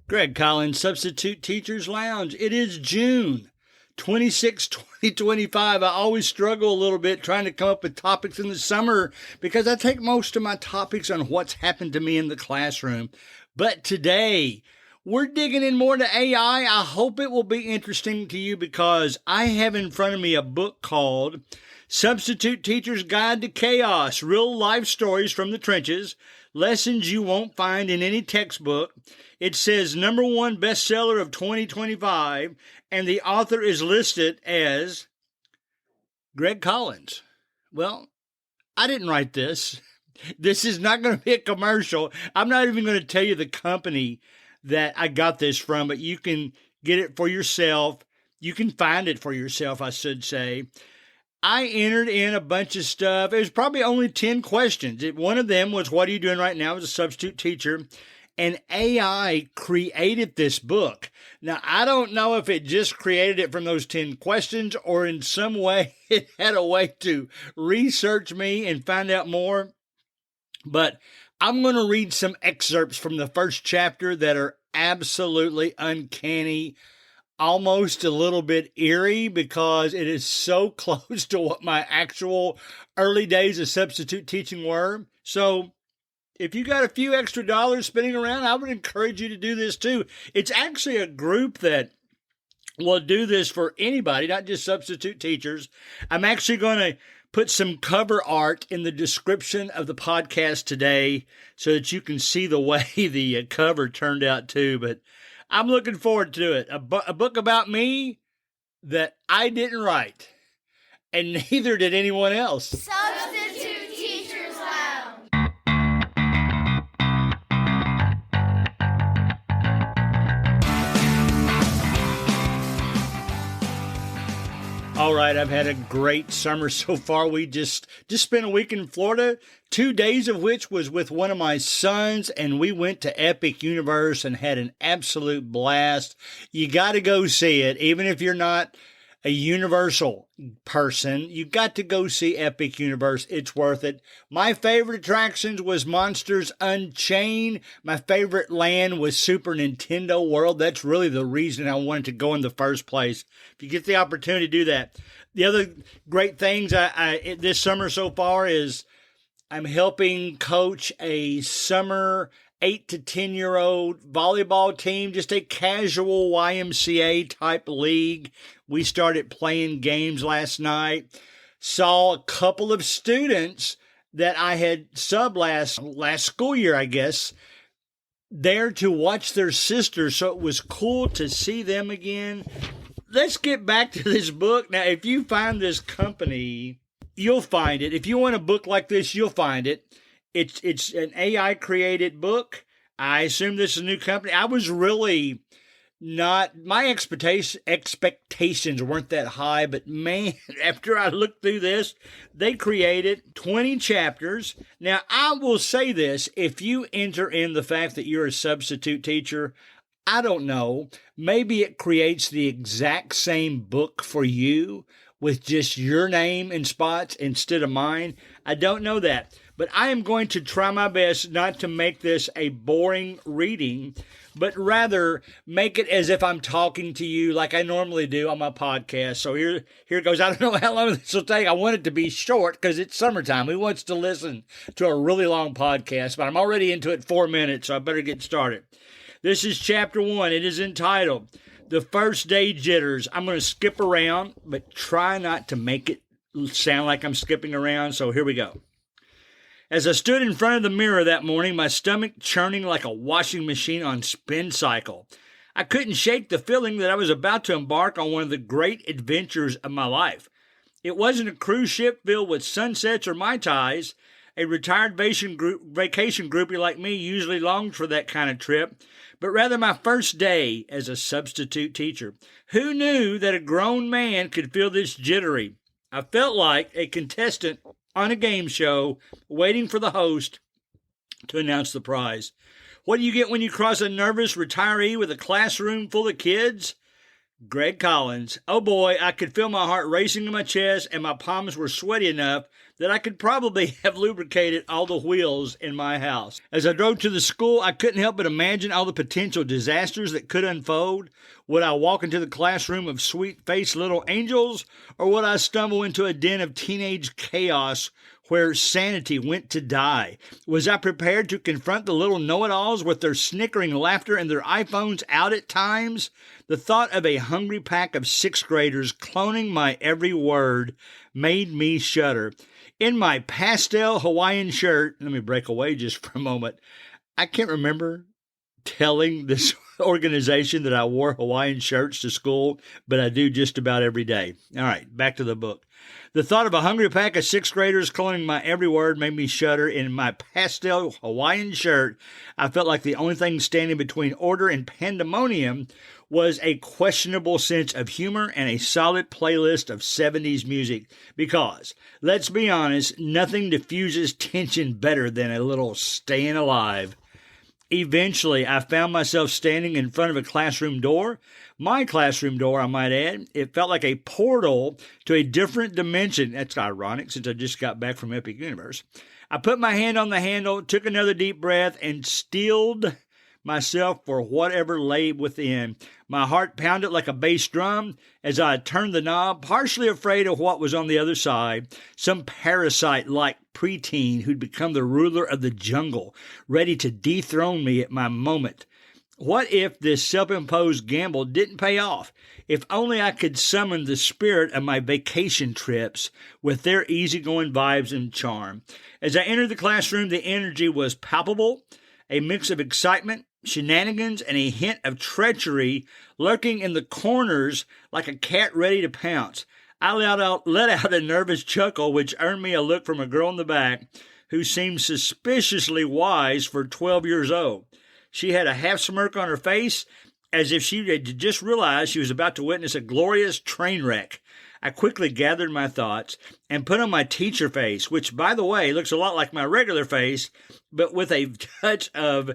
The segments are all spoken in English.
Greg Collins, Substitute Teachers Lounge. It is June 26, 2025. I always struggle a little bit trying to come up with topics in the summer because I take most of my topics on what's happened to me in the classroom. But today, we're digging in more to AI. I hope it will be interesting to you because I have in front of me a book called Substitute Teacher's Guide to Chaos, Real Life Stories from the Trenches, Lessons You Won't Find in Any Textbook. It says #1 bestseller of 2025, and the author is listed as Greg Collins. Well, I didn't write this. This is not going to be a commercial. I'm not even going to tell you the company that I got this from, but you can get it for yourself. You can find it for yourself, I should say. I entered in a bunch of stuff. It was probably only 10 questions. One of them was, what are you doing right now as a substitute teacher? And AI created this book. Now, I don't know if it just created it from those 10 questions or in some way it had a way to research me and find out more. But I'm going to read some excerpts from the first chapter that are absolutely uncanny, almost a little bit eerie because it is so close to what my actual early days of substitute teaching were. So if you got a few extra dollars spinning around, I would encourage you to do this too. It's actually a group that will do this for anybody, not just substitute teachers. I'm actually going to put some cover art in the description of the podcast today so that you can see the way the cover turned out too. But I'm looking forward to it. A book about me that I didn't write, and neither did anyone else. Substitute Teachers Lounge. All right, I've had a great summer so far. We just spent a week in Florida, 2 days of which was with one of my sons, and we went to Epic Universe and had an absolute blast. You got to go see it, even if you're not a Universal person. You got to go see Epic Universe. It's worth it. My favorite attractions was Monsters Unchained. My favorite land was Super Nintendo World. That's really the reason I wanted to go in the first place. If you get the opportunity to do that. The other great things I this summer so far is I'm helping coach a summer 8 to 10-year-old volleyball team, just a casual YMCA type league. We started playing games last night. Saw a couple of students that I had sub last school year, I guess, there to watch their sisters. So it was cool to see them again. Let's get back to this book. Now, if you find this company, you'll find it. If you want a book like this, you'll find it. It's an AI created book. I assume this is a new company. I was really not, my expectations weren't that high, but man, after I looked through this, they created 20 chapters. Now, I will say this, if you enter in the fact that you're a substitute teacher, I don't know, maybe it creates the exact same book for you with just your name in spots instead of mine. I don't know that. But I am going to try my best not to make this a boring reading, but rather make it as if I'm talking to you like I normally do on my podcast. So here it goes. I don't know how long this will take. I want it to be short because it's summertime. Who wants to listen to a really long podcast? But I'm already into it 4 minutes, so I better get started. This is chapter 1. It is entitled The First Day Jitters. I'm going to skip around, but try not to make it sound like I'm skipping around. So here we go. As I stood in front of the mirror that morning, my stomach churning like a washing machine on spin cycle, I couldn't shake the feeling that I was about to embark on one of the great adventures of my life. It wasn't a cruise ship filled with sunsets or Mai Tais. A retired vacation groupie like me usually longs for that kind of trip, but rather my first day as a substitute teacher. Who knew that a grown man could feel this jittery? I felt like a contestant on a game show waiting for the host to announce the prize. What do you get when you cross a nervous retiree with a classroom full of kids? Greg Collins. Oh boy, I could feel my heart racing in my chest, and my palms were sweaty enough that I could probably have lubricated all the wheels in my house. As I drove to the school, I couldn't help but imagine all the potential disasters that could unfold. Would I walk into the classroom of sweet-faced little angels, or would I stumble into a den of teenage chaos where sanity went to die? Was I prepared to confront the little know-it-alls with their snickering laughter and their iPhones out at times? The thought of a hungry pack of sixth graders cloning my every word made me shudder. In my pastel Hawaiian shirt, let me break away just for a moment. I can't remember telling this organization that I wore Hawaiian shirts to school, but I do just about every day. All right, back to the book. The thought of a hungry pack of sixth graders cloning my every word made me shudder. In my pastel Hawaiian shirt, I felt like the only thing standing between order and pandemonium was a questionable sense of humor and a solid playlist of 70s music. Because, let's be honest, nothing diffuses tension better than a little staying alive. Eventually, I found myself standing in front of a classroom door. My classroom door, I might add. It felt like a portal to a different dimension. That's ironic since I just got back from Epic Universe. I put my hand on the handle, took another deep breath, and steeled myself for whatever lay within. My heart pounded like a bass drum as I turned the knob, partially afraid of what was on the other side. Some parasite-like preteen who'd become the ruler of the jungle, ready to dethrone me at my moment. What if this self-imposed gamble didn't pay off? If only I could summon the spirit of my vacation trips with their easygoing vibes and charm. As I entered the classroom, the energy was palpable, a mix of excitement, shenanigans, and a hint of treachery lurking in the corners like a cat ready to pounce. I let out a nervous chuckle, which earned me a look from a girl in the back who seemed suspiciously wise for 12 years old. She had a half smirk on her face, as if she had just realized she was about to witness a glorious train wreck. I quickly gathered my thoughts and put on my teacher face, which, by the way, looks a lot like my regular face, but with a touch of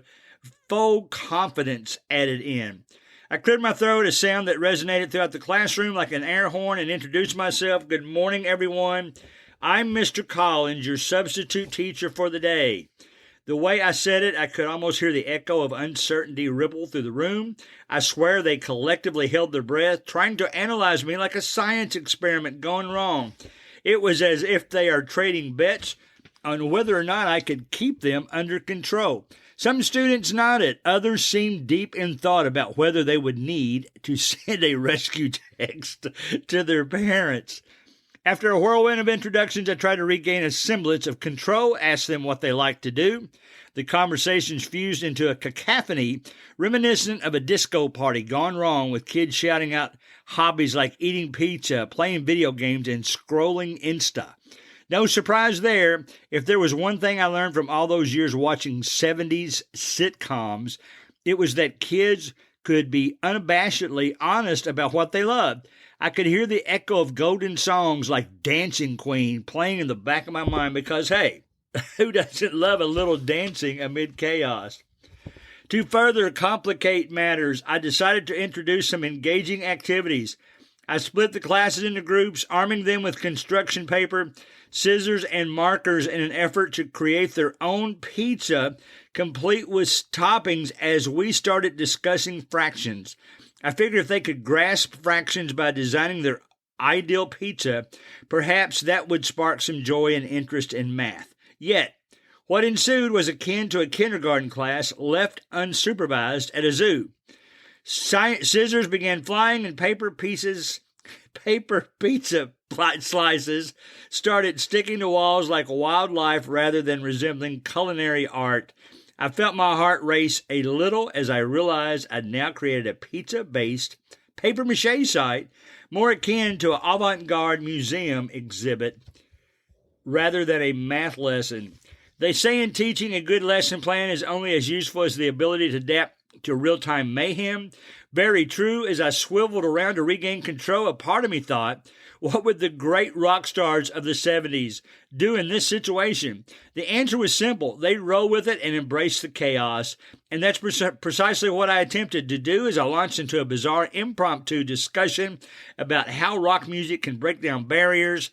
faux confidence added in. I cleared my throat, a sound that resonated throughout the classroom like an air horn, and introduced myself. Good morning, everyone. I'm Mr. Collins, your substitute teacher for the day. The way I said it, I could almost hear the echo of uncertainty ripple through the room. I swear they collectively held their breath, trying to analyze me like a science experiment gone wrong. It was as if they are trading bets on whether or not I could keep them under control. Some students nodded. Others seemed deep in thought about whether they would need to send a rescue text to their parents. After a whirlwind of introductions, I tried to regain a semblance of control, asked them what they liked to do. The conversations fused into a cacophony reminiscent of a disco party gone wrong, with kids shouting out hobbies like eating pizza, playing video games, and scrolling Insta. No surprise there. If there was one thing I learned from all those years watching 70s sitcoms, it was that kids could be unabashedly honest about what they loved. I could hear the echo of golden songs like Dancing Queen playing in the back of my mind because, hey, who doesn't love a little dancing amid chaos? To further complicate matters, I decided to introduce some engaging activities. I split the classes into groups, arming them with construction paper, scissors, and markers in an effort to create their own pizza, complete with toppings, as we started discussing fractions. I figured if they could grasp fractions by designing their ideal pizza, perhaps that would spark some joy and interest in math. Yet, what ensued was akin to a kindergarten class left unsupervised at a zoo. Scissors began flying, and paper pizza slices started sticking to walls like wildlife rather than resembling culinary art. I felt my heart race a little as I realized I'd now created a pizza-based papier-mâché site more akin to an avant-garde museum exhibit rather than a math lesson. They say in teaching, a good lesson plan is only as useful as the ability to adapt to real-time mayhem. Very true. As I swiveled around to regain control, a part of me thought, what would the great rock stars of the 70s do in this situation? The answer was simple. They'd roll with it and embrace the chaos. And that's precisely what I attempted to do as I launched into a bizarre impromptu discussion about how rock music can break down barriers,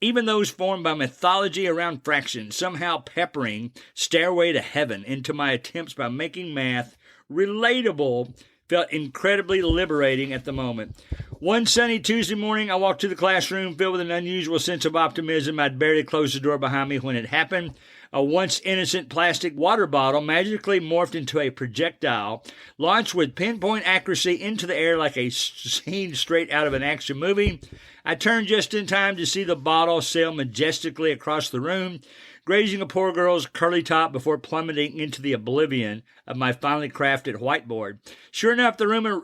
even those formed by mythology around fractions, somehow peppering Stairway to Heaven into my attempts by making math relatable felt incredibly liberating at the moment. One sunny Tuesday morning, I walked to the classroom filled with an unusual sense of optimism. I'd barely closed the door behind me when it happened. A once innocent plastic water bottle magically morphed into a projectile, launched with pinpoint accuracy into the air like a scene straight out of an action movie. I turned just in time to see the bottle sail majestically across the room, grazing a poor girl's curly top before plummeting into the oblivion of my finely crafted whiteboard. Sure enough, the room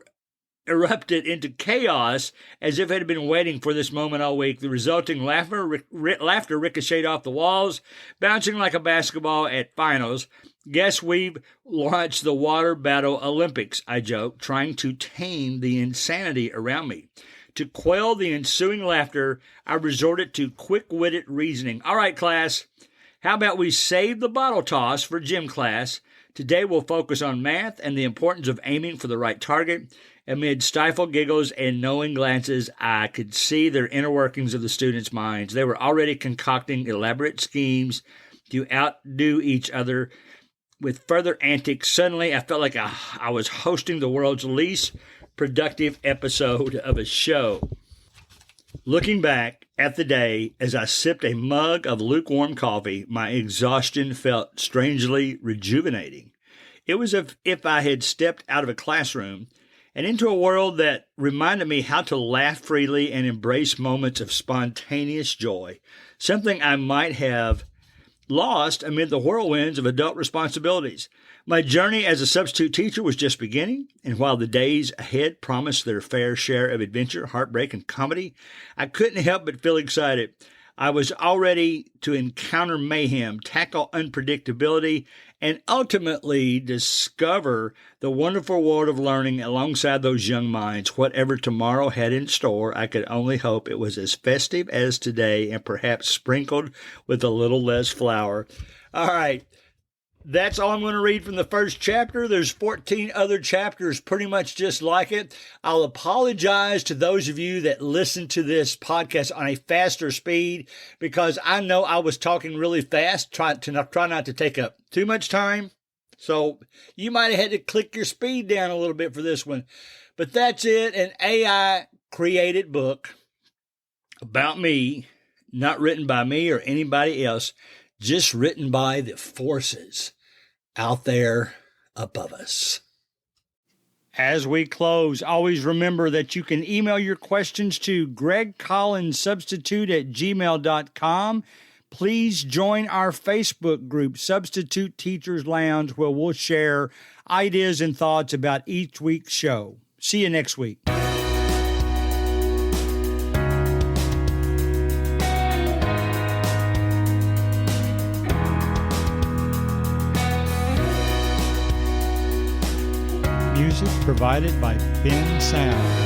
erupted into chaos as if it had been waiting for this moment all week. The resulting laughter ricocheted off the walls, bouncing like a basketball at finals. Guess we've launched the water battle Olympics, I joked, trying to tame the insanity around me. To quell the ensuing laughter, I resorted to quick-witted reasoning. All right, class, how about we save the bottle toss for gym class? Today we'll focus on math and the importance of aiming for the right target. Amid stifled giggles and knowing glances, I could see their inner workings of the students' minds. They were already concocting elaborate schemes to outdo each other with further antics. Suddenly, I felt like I was hosting the world's least productive episode of a show. Looking back at the day as I sipped a mug of lukewarm coffee, my exhaustion felt strangely rejuvenating. It was as if I had stepped out of a classroom and into a world that reminded me how to laugh freely and embrace moments of spontaneous joy, something I might have lost amid the whirlwinds of adult responsibilities. My journey as a substitute teacher was just beginning, and while the days ahead promised their fair share of adventure, heartbreak, and comedy, I couldn't help but feel excited. I was all ready to encounter mayhem, tackle unpredictability, and ultimately discover the wonderful world of learning alongside those young minds. Whatever tomorrow had in store, I could only hope it was as festive as today and perhaps sprinkled with a little less flour. All right. That's all I'm going to read from the first chapter. There's 14 other chapters pretty much just like it. I'll apologize to those of you that listen to this podcast on a faster speed because I know I was talking really fast, try not to take up too much time. So you might have had to click your speed down a little bit for this one. But that's it, an AI created book about me, not written by me or anybody else, just written by the forces out there above us. As we close, always remember that you can email your questions to gregcollinssubstitute@gmail.com. Please join our Facebook group, Substitute Teachers Lounge, where we'll share ideas and thoughts about each week's show. See you next week. Music provided by Ben Sound.